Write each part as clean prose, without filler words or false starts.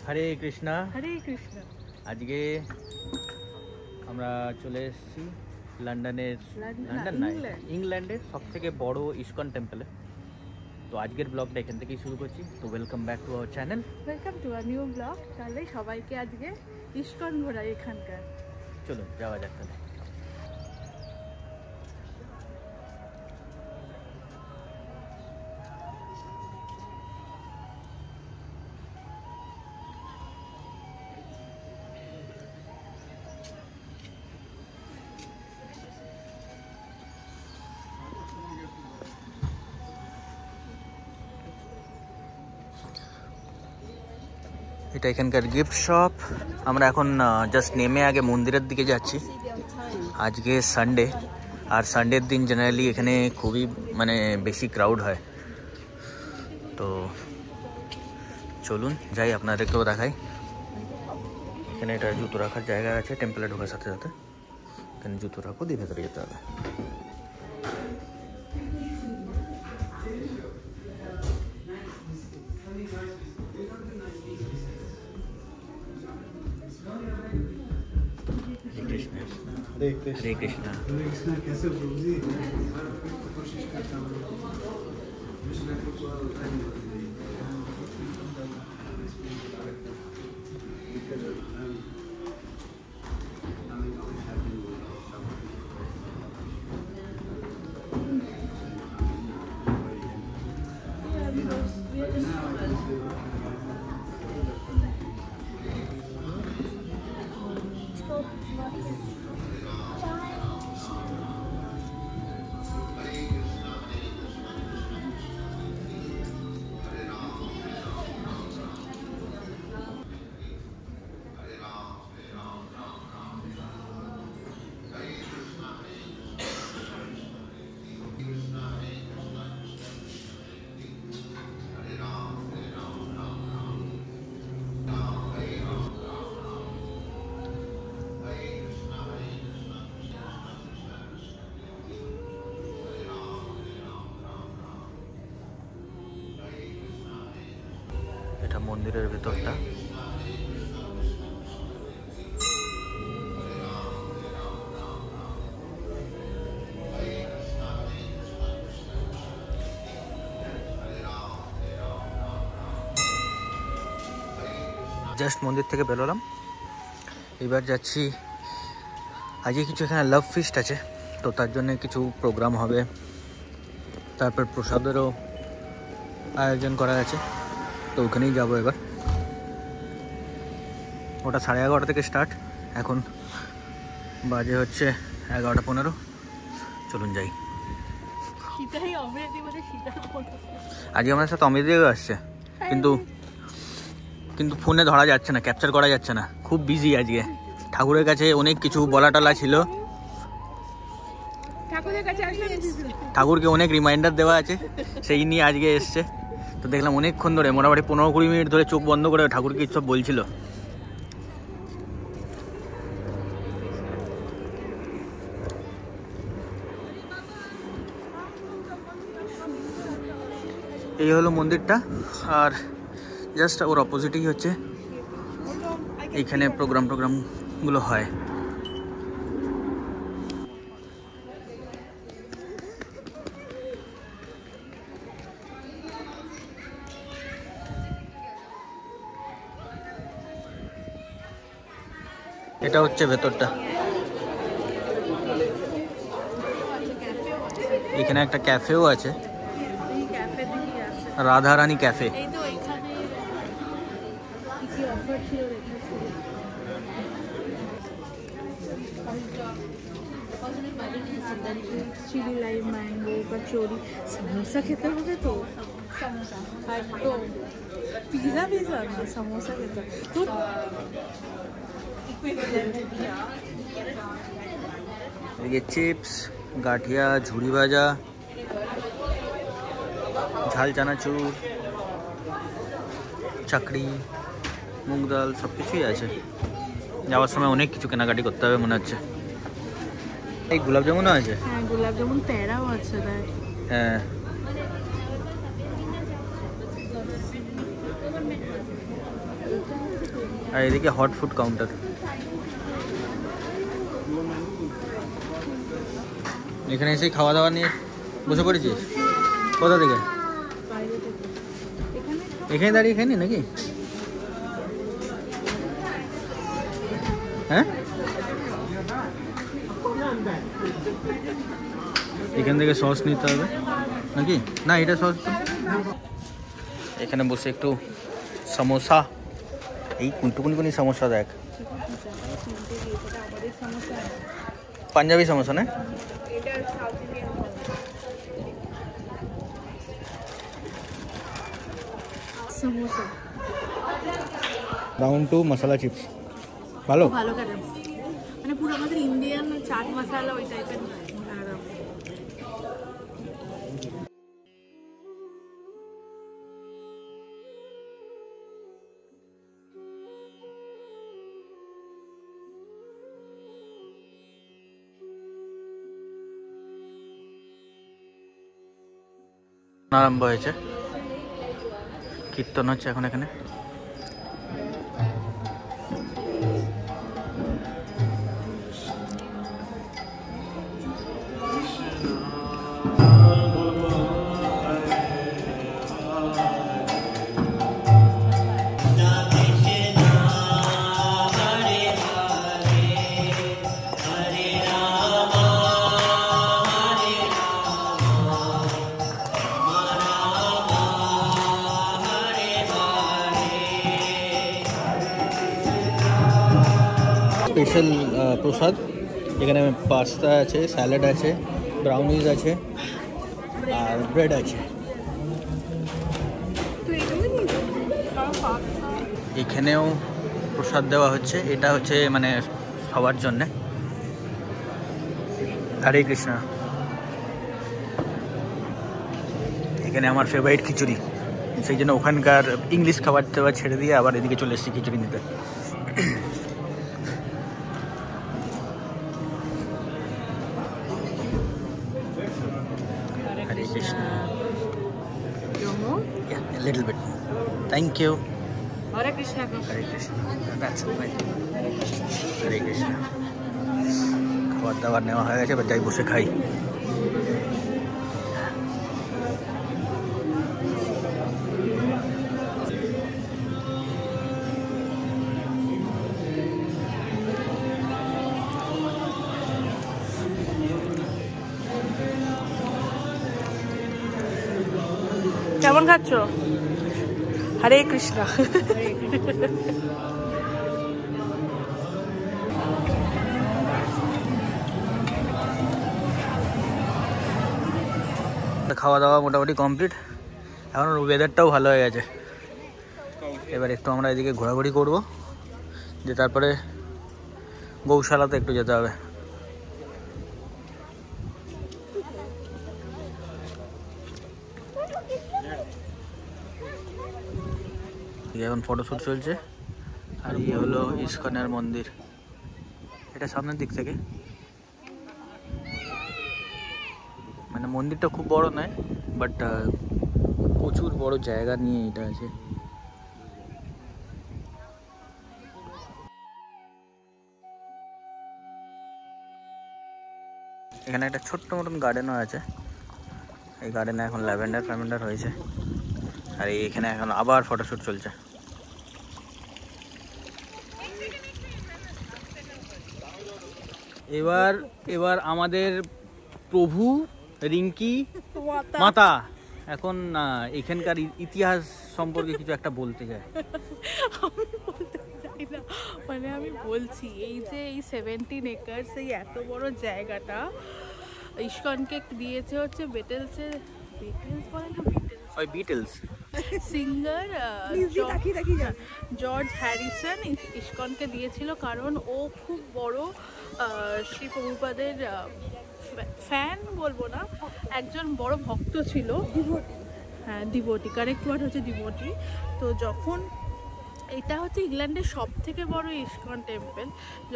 হরে কৃষ্ণা। হরে কৃষ্ণ। আজকে আমরা চলে এসেছি লন্ডনের ইংল্যান্ডের সবথেকে বড় ইসকন টেম্পলে। তো আজকের ব্লগটা এখান থেকেই শুরু করছি। তো welcome back to our channel, welcome to our new blog. তাহলে সবাইকে আজকে ইসকন ঘোরাই এখানকার। চলুন যাওয়া যাক তাহলে। এটা এখানকার গিফট শপ। আমরা এখন জাস্ট নেমে আগে মন্দিরের দিকে যাচ্ছি। আজকে সানডে, আর সানডের দিন জেনারেলি এখানে খুবই বেশি ক্রাউড হয়। তো চলুন যাই, আপনাদেরকেও দেখাই। এখানে এটা জুতো রাখার জায়গা আছে, টেম্পলে ঢোকার সাথে সাথে এখানে জুতো রাখো, দিয়ে ভেতরে যেতে হবে। हरे कृष्णा। हरे कृष्णा। कैसे हो प्रभु जी? कोशिश करता हूँ। এটা মন্দিরের ভেতরটা। জাস্ট মন্দির থেকে বেরোলাম, এবার যাচ্ছি। আজকে কিছু এখানে লাভ ফিস্ট আছে, তো তার জন্য কিছু প্রোগ্রাম হবে। তারপর প্রসাদেরও আয়োজন করা আছে, তো ওখানেই যাবো এবার। ওটা 11:30 থেকে স্টার্ট, এখন বাজে হচ্ছে 11:15। চলুন যাই। আজকে আমার সাথে অমৃতও আসছে, কিন্তু ফোনে ধরা যাচ্ছে না, ক্যাপচার করা যাচ্ছে না, খুব বিজি আজকে। ঠাকুরের কাছে অনেক কিছু বলা টলা ছিল, ঠাকুরকে অনেক রিমাইন্ডার দেওয়া আছে, সেই নিয়ে আজকে এসছে। তো দেখলাম অনেকক্ষণ ধরে, মোটামুটি 15-20 মিনিট ধরে চোখ বন্ধ করে ঠাকুরকে সব বলছিল। এই হলো মন্দিরটা, আর জাস্ট ওর অপোজিটেই হচ্ছে এইখানে প্রোগ্রামগুলো হয়। এটা হচ্ছে ভেতরটা। এখানে একটা ক্যাফেও আছে, Radharani cafe. Chilli lime, mango, kachori, samosa খেতে হবে তো। আর তো পিজা না, সমোসা খেতে তো। ये चिप्स, गाठिया, झुड़ी भाजा, ঝাল চানাচুর, চাকরি, মুগ ডাল, সব কিছুই আছে। যাওয়ার সময় অনেক কিছু কেনাকাটি করতে হবে মনে হচ্ছে। এই গোলাপ জামুনও আছে। হ্যাঁ, গোলাপ জামুন প্যারাও আছে। হ্যাঁ, আর এদিকে হট ফুড কাউন্টার। এখানে এসে খাওয়া দাওয়া নিয়ে বসে পড়েছিস? কোথা থেকে? এখানে দাঁড়িয়ে খাইনি নাকি? হ্যাঁ, এখান থেকে সস নিতে হবে নাকি? না, এটা সস। এখানে বসে একটু সমোসা, এই কুনটুকুনি সমোসা দেখ, পাঞ্জাবি সমোসা না? সমোসা রাউন্ড 2 মশলা চিপস ভালো ভালো করে, মানে পুরো আমাদের ইন্ডিয়ান চাট মশলা ওই টাইপের মশলা। আরম্ভ হয়েছে, কীর্তন হচ্ছে এখন এখানে। স্পেশাল প্রসাদ, এখানে পাস্তা আছে, স্যালাড আছে, ব্রাউনিজ আছে আর ব্রেড আছে। এখানেও প্রসাদ দেওয়া হচ্ছে, এটা হচ্ছে মানে সবার জন্যে। হরে কৃষ্ণ। এখানে আমার ফেভারিট খিচুড়ি, সেই জন্য ওখানকার ইংলিশ খাবার দাবার ছেড়ে দিয়ে আবার এদিকে চলে এসেছি খিচুড়ি নিতে। Hare Krishna. Yeah, a little bit. Thank you. Hare Krishna. Hare Krishna. That's it. Hare Krishna. খাবার দাবার নেওয়া হয়ে গেছে, এবার যাই বসে খাই। কেমন খাচ্ছ? হরে কৃষ্ণ। খাওয়া দাওয়া মোটামুটি কমপ্লিট, এখন ওয়েদারটাও ভালো হয়ে গেছে। এবার একটু আমরা এদিকে ঘোরাঘুরি করবো, যে তারপরে গৌশালাতে একটু যেতে হবে। এখন ফটোশ্যুট চলছে, আর এই হলো ইস্কনের মন্দির, এটা সামনের দিক থেকে। মানে মন্দিরটা খুব বড় নয়, বাট প্রচুর বড় জায়গা নিয়ে এটা আছে। এখানে একটা ছোট্ট মতন গার্ডেনও আছে, এই গার্ডেনে এখন ল্যাভেন্ডার হয়েছে, আর এখানে এখন আবার ফটোশ্যুট চলছে। এবার আমাদের প্রভু রিঙ্কি মাতা এখন এখানকার ইতিহাস সম্পর্কে কিছু একটা বলতে চায়। আমি বলতে চাই না, মানে আমি বলছি এই যে এই 17 একর্স, এই এত বড় জায়গাটা ইস্কনকে দিয়েছে হচ্ছে বিটলস সিঙ্গার জর্জ হ্যারিসন ইস্কনকে দিয়েছিল, কারণ ও খুব বড় শ্রী প্রভুপাদের ফ্যান বলবো না, একজন বড় ভক্ত ছিল। হ্যাঁ, ডিভোটি, কারেক্ট ওয়ার্ড হচ্ছে ডিভোটি। তো যখন এটা হচ্ছে ইংল্যান্ডের সব থেকে বড় ইস্কন টেম্পল,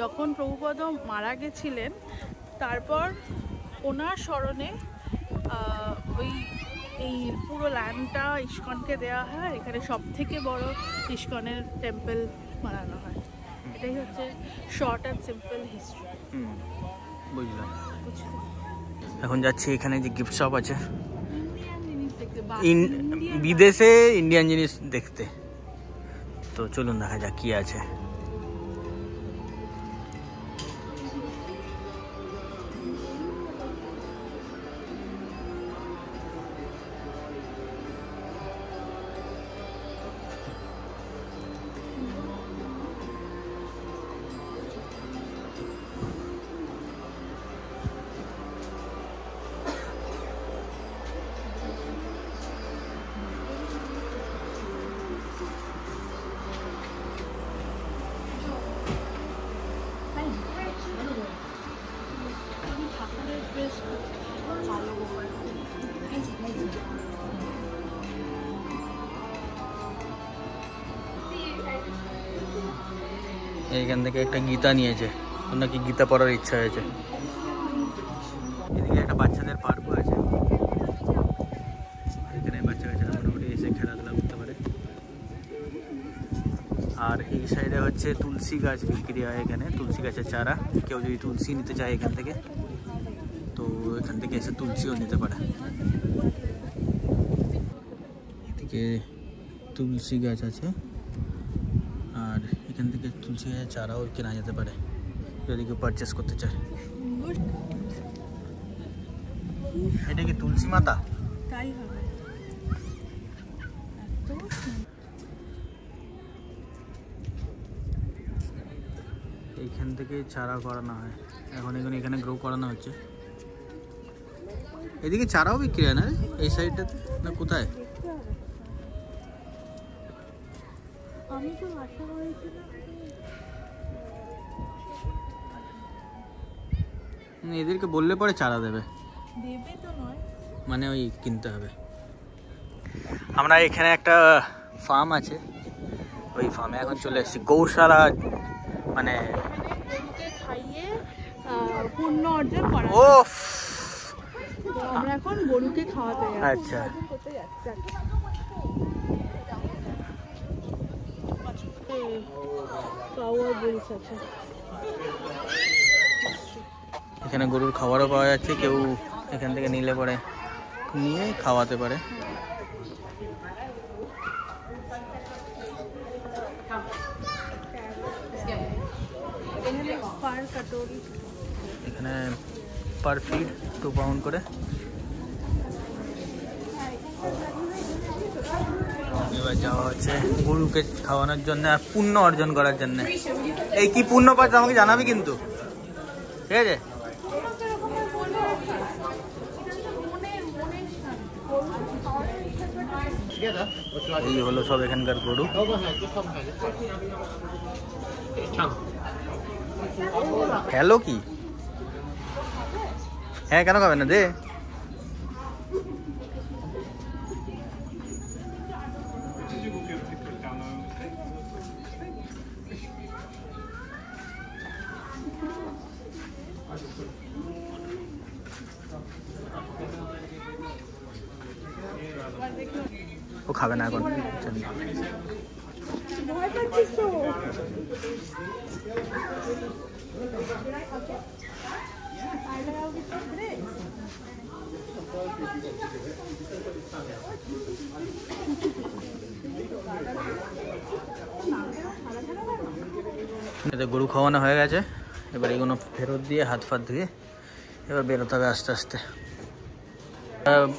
যখন প্রভুপদ মারা গেছিলেন তারপর ওনার স্মরণে এই পুরো ল্যান্ডটা ইস্কনকে দেওয়া হয়। এখানে সব থেকে বড় ইস্কনের টেম্পল বানানো হয়। এটাই হচ্ছে শর্ট অ্যান্ড সিম্পল হিস্ট্রি। বুঝলাম। এখন যাচ্ছি এখানে যে গিফট শপ আছে, ইন্ডিয়ান জিনিস দেখতে, বিদেশে ইন্ডিয়ান জিনিস দেখতে। তো চলুন দেখা যাক কি আছে। এইখান থেকে একটা গীতা নিয়েছে, ওর নাকি গীতা পড়ার ইচ্ছা হয়েছে। এদিকে একটা বাচ্চাদের পার্কও আছে, এখানে বাচ্চা কাচ্চারা মোটামুটি এসে খেলাধুলা করতে পারে। আর এই সাইডে হচ্ছে তুলসী গাছ বিক্রি হয়, এখানে তুলসী গাছের চারা। কেউ যদি তুলসী নিতে চায় এখান থেকে, তো এখান থেকে এসে তুলসীও নিতে পারে। এদিকে তুলসী গাছ আছে, আর এখান থেকে তুলসী গাছের চারাও কেনা যেতে পারে যদি কেউ পারচেস করতে চায়। এটা কি তুলসী মাতা? তাই হবে। এইখান থেকে চারা করানো হয়, এখন এখানে গ্রো করানো হচ্ছে। এদিকে চারাও বিক্রি হয় না এই সাইডটাতে, না কোথায়? আমি তো আশা করেছিলাম এদেরকে বললে পরে চারা দেবে, দেবে তো নয়, মানে ওই কিনতে হবে। আমরা এখানে একটা ফার্ম আছে, ওই ফার্মে এখন চলে এসেছি। গৌশালা মানে গরুকে খাইয়ে পুণ্য অর্জন করা। ও আমরা এখন গরুকে খাওয়াতে যাচ্ছি। আচ্ছা, এখানে গরুর খাবারও পাওয়া যাচ্ছে, কেউ এখান থেকে নিলে পরে নিয়ে খাওয়াতে পারে। এখানে পার ফিট 2 পাউন্ড করে। এবার যাওয়া হচ্ছে গরুকে খাওয়ানোর জন্য আর পুণ্য অর্জন করার জন্য। এই কি পুণ্য পাচ্ছ আমাকে জানাবি কিন্তু, ঠিক আছে? এই হলো সব এখানকার গরু। হ্যালো কি? হ্যাঁ, কেন খাবে না? দে। ও খাবে না এখন। গরু খাওয়ানো হয়ে গেছে, এবার এগুলো ফেরত দিয়ে হাত ফাত ধুয়ে এবার বেরোতে হবে আস্তে আস্তে।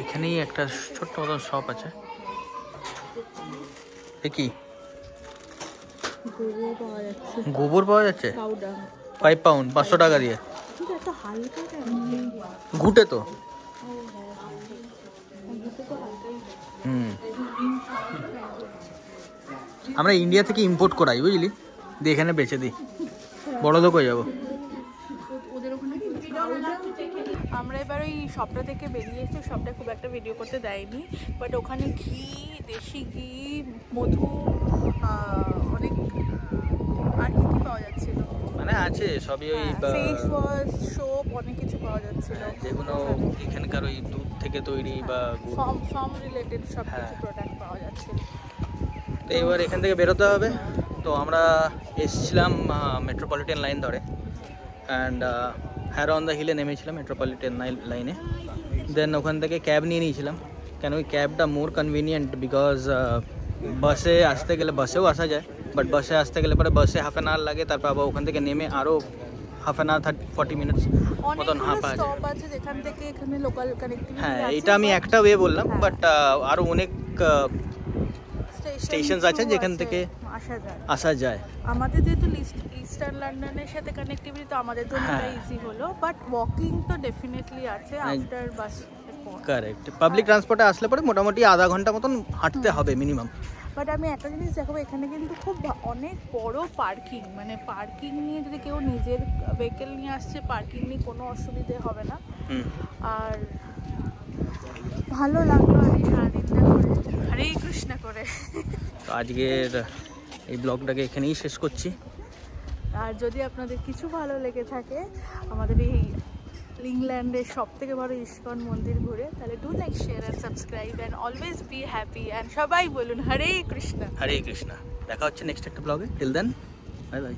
এখানেই একটা ছোট্ট মতো শপ আছে। কি গোবর পাওয়া যাচ্ছে? 5 পাউন্ড 500 টাকা দিয়ে। ঘুটে তো। আমরা ইন্ডিয়া থেকে ইম্পোর্ট করাই, বুঝলি, দিয়ে এখানে বেচে দিই, বড় লোক হয়ে যাবো। আমরা এবার ওই শপটা থেকে বেরিয়ে এসেছি। শপটা খুব একটা ভিডিও করতে দেয়নি, বাট ওখানে ঘি, দেশি ঘি, মধু, অনেক আর কি পাওয়া যাচ্ছিল, মানে আছে সবই, ওই ফেস ওয়াশ, সোপ, অনেক কিছু পাওয়া যাচ্ছিল, যেগুলো এখানকার ওই দুধ থেকে তৈরি বা ফার্ম রিলেটেড সব কিছু প্রোডাক্ট পাওয়া যাচ্ছিল। তো এবার এখান থেকে বেরোতে হবে। তো আমরা এসেছিলাম মেট্রোপলিটন লাইন ধরে অ্যান্ড হ্যারো অন দ্য হিলে নেমেছিলাম মেট্রোপলিটন লাইনে। দেন ওখান থেকে ক্যাব নিয়ে নিয়েছিলাম, কেন ওই ক্যাবটা মোর কনভিনিয়েন্ট বিকজ বাসে আসতে গেলে বাসেও আসা যায়, বাট বাসে আসতে গেলে পরে বাসে হাফ অ্যান আওয়ার লাগে, তারপর আবার ওখান থেকে নেমে আরও হাফ অ্যান আওয়ার 40 মিনিটস মতন স্টপ আছে যেখান থেকে এখানে লোকাল কানেক্টিভিটি। হ্যাঁ, এটা আমি একটা ওয়ে বললাম, বাট আরও অনেক স্টেশনস আছে যেখান থেকে আসা যায়। আমাদের যেহেতু ইস্টার্ন লন্ডনের সাথে কানেক্টিভিটি, তো আমাদের জন্য এটা ইজি হলো, বাট ওয়াকিং তো ডেফিনেটলি আছে আফটার বাস। কারেক্ট, পাবলিক ট্রান্সপোর্টে আসলে পরে মোটামুটি আধা ঘন্টা মতন হাঁটতে হবে মিনিমাম। বাট আমি একটা জিনিস দেখাবো, এখানে কিন্তু খুব অনেক বড় পার্কিং, মানে পার্কিং নিয়ে যদি কেউ নিজের ভেহিকেল নিয়ে আসছে, পার্কিং নিয়ে কোনো অসুবিধে হবে না। আর ভালো লাগলো আর কি সারাদিনটা করে, হরে কৃষ্ণ করে। তো আজকের এই ব্লগটাকে এখানেই শেষ করছি। আর যদি আপনাদের কিছু ভালো লেগে থাকে আমাদের এই ইংল্যান্ডের সব থেকে বড় ইস্কন মন্দির ঘুরে, তাহলে do like, share and subscribe and always be happy and সবাই বলুন হরে কৃষ্ণ। হরে কৃষ্ণ। দেখা হচ্ছে নেক্সট একটা ব্লগে। Till then bye by.